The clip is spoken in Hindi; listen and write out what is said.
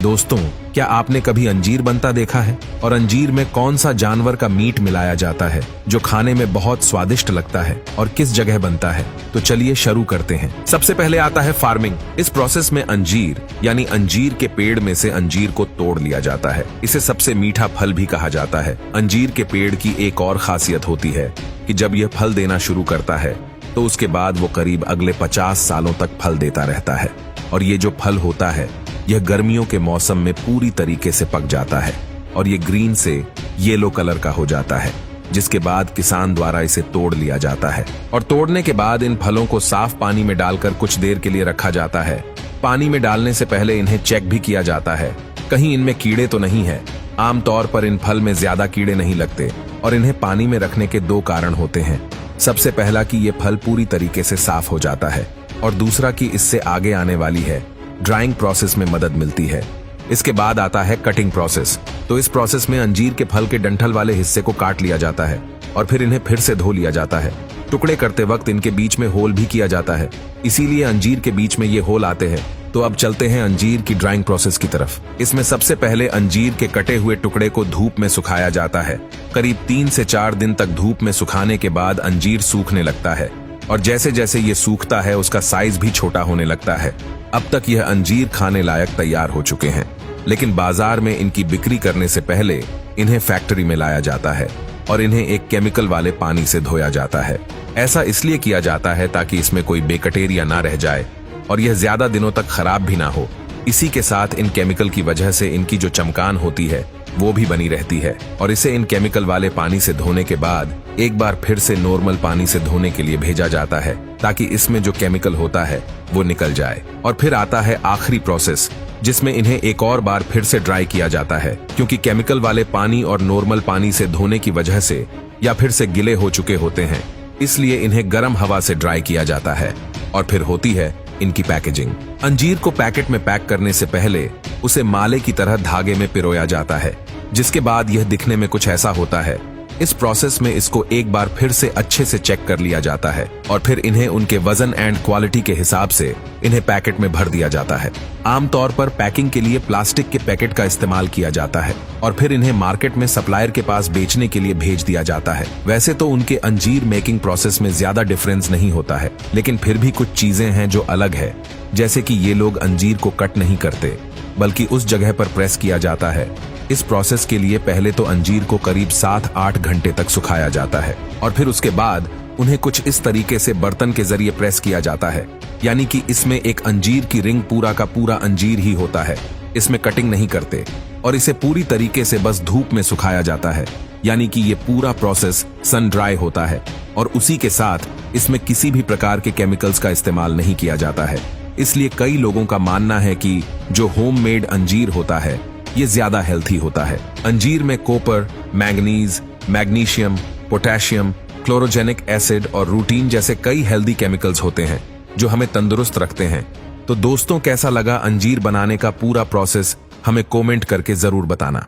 दोस्तों, क्या आपने कभी अंजीर बनता देखा है? और अंजीर में कौन सा जानवर का मीट मिलाया जाता है जो खाने में बहुत स्वादिष्ट लगता है और किस जगह बनता है? तो चलिए शुरू करते हैं। सबसे पहले आता है फार्मिंग। इस प्रोसेस में अंजीर यानी अंजीर के पेड़ में से अंजीर को तोड़ लिया जाता है। इसे सबसे मीठा फल भी कहा जाता है। अंजीर के पेड़ की एक और खासियत होती है कि जब यह फल देना शुरू करता है तो उसके बाद वो करीब अगले 50 सालों तक फल देता रहता है। और ये जो फल होता है यह गर्मियों के मौसम में पूरी तरीके से पक जाता है और ये ग्रीन से येलो कलर का हो जाता है, जिसके बाद किसान द्वारा इसे तोड़ लिया जाता है। और तोड़ने के बाद इन फलों को साफ पानी में डालकर कुछ देर के लिए रखा जाता है। पानी में डालने से पहले इन्हें चेक भी किया जाता है, कहीं इनमें कीड़े तो नहीं है। आमतौर पर इन फल में ज्यादा कीड़े नहीं लगते और इन्हें पानी में रखने के 2 कारण होते हैं। सबसे पहला कि ये फल पूरी तरीके से साफ हो जाता है और दूसरा कि इससे आगे आने वाली है ड्राइंग प्रोसेस में मदद मिलती है। इसके बाद आता है कटिंग प्रोसेस। तो इस प्रोसेस में अंजीर के फल के डंठल वाले हिस्से को काट लिया जाता है और फिर इन्हें फिर से धो लिया जाता है। टुकड़े करते वक्त इनके बीच में होल भी किया जाता है, इसीलिए अंजीर के बीच में ये होल आते हैं। तो अब चलते हैं अंजीर की ड्राइंग प्रोसेस की तरफ। इसमें सबसे पहले अंजीर के कटे हुए टुकड़े को धूप में सुखाया जाता है। करीब 3 से 4 दिन तक धूप में सुखाने के बाद अंजीर सूखने लगता है और जैसे जैसे ये सूखता है उसका साइज भी छोटा होने लगता है। अब तक यह अंजीर खाने लायक तैयार हो चुके हैं, लेकिन बाजार में इनकी बिक्री करने से पहले इन्हें फैक्ट्री में लाया जाता है और इन्हें एक केमिकल वाले पानी से धोया जाता है। ऐसा इसलिए किया जाता है ताकि इसमें कोई बैक्टीरिया ना रह जाए और यह ज्यादा दिनों तक खराब भी ना हो। इसी के साथ इन केमिकल की वजह से इनकी जो चमकान होती है वो भी बनी रहती है। और इसे इन केमिकल वाले पानी से धोने के बाद एक बार फिर से नॉर्मल पानी से धोने के लिए भेजा जाता है ताकि इसमें जो केमिकल होता है वो निकल जाए। और फिर आता है आखिरी प्रोसेस, जिसमें इन्हें एक और बार फिर से ड्राई किया जाता है, क्योंकि केमिकल वाले पानी और नॉर्मल पानी से धोने की वजह से या फिर से गिले हो चुके होते हैं, इसलिए इन्हें गर्म हवा से ड्राई किया जाता है। और फिर होती है इनकी पैकेजिंग। अंजीर को पैकेट में पैक करने से पहले उसे माले की तरह धागे में पिरोया जाता है, जिसके बाद यह दिखने में कुछ ऐसा होता है। इस प्रोसेस में इसको एक बार फिर से अच्छे से चेक कर लिया जाता है और फिर इन्हें उनके वजन एंड क्वालिटी के हिसाब से इन्हें पैकेट में भर दिया जाता है। आमतौर पर पैकिंग के लिए प्लास्टिक के पैकेट का इस्तेमाल किया जाता है और फिर इन्हें मार्केट में सप्लायर के पास बेचने के लिए भेज दिया जाता है। वैसे तो उनके अंजीर मेकिंग प्रोसेस में ज्यादा डिफरेंस नहीं होता है, लेकिन फिर भी कुछ चीजें हैं जो अलग है, जैसे कि ये लोग अंजीर को कट नहीं करते बल्कि उस जगह पर प्रेस किया जाता है। इस प्रोसेस के लिए पहले तो अंजीर को करीब 7-8 घंटे तक सुखाया जाता है और फिर उसके बाद उन्हें कुछ इस तरीके से बर्तन के जरिए प्रेस किया जाता है, यानी कि इसमें एक अंजीर की रिंग पूरा का पूरा अंजीर ही होता है। इसमें कटिंग नहीं करते और इसे पूरी तरीके से बस धूप में सुखाया जाता है, यानी कि ये पूरा प्रोसेस सन ड्राई होता है और उसी के साथ इसमें किसी भी प्रकार के केमिकल्स का इस्तेमाल नहीं किया जाता है। इसलिए कई लोगों का मानना है कि जो होममेड अंजीर होता है ये ज्यादा हेल्थी होता है। अंजीर में copper, manganese, magnesium, potassium, chlorogenic acid और रूटीन जैसे कई हेल्दी केमिकल्स होते हैं जो हमें तंदुरुस्त रखते हैं। तो दोस्तों, कैसा लगा अंजीर बनाने का पूरा प्रोसेस? हमें कमेंट करके जरूर बताना।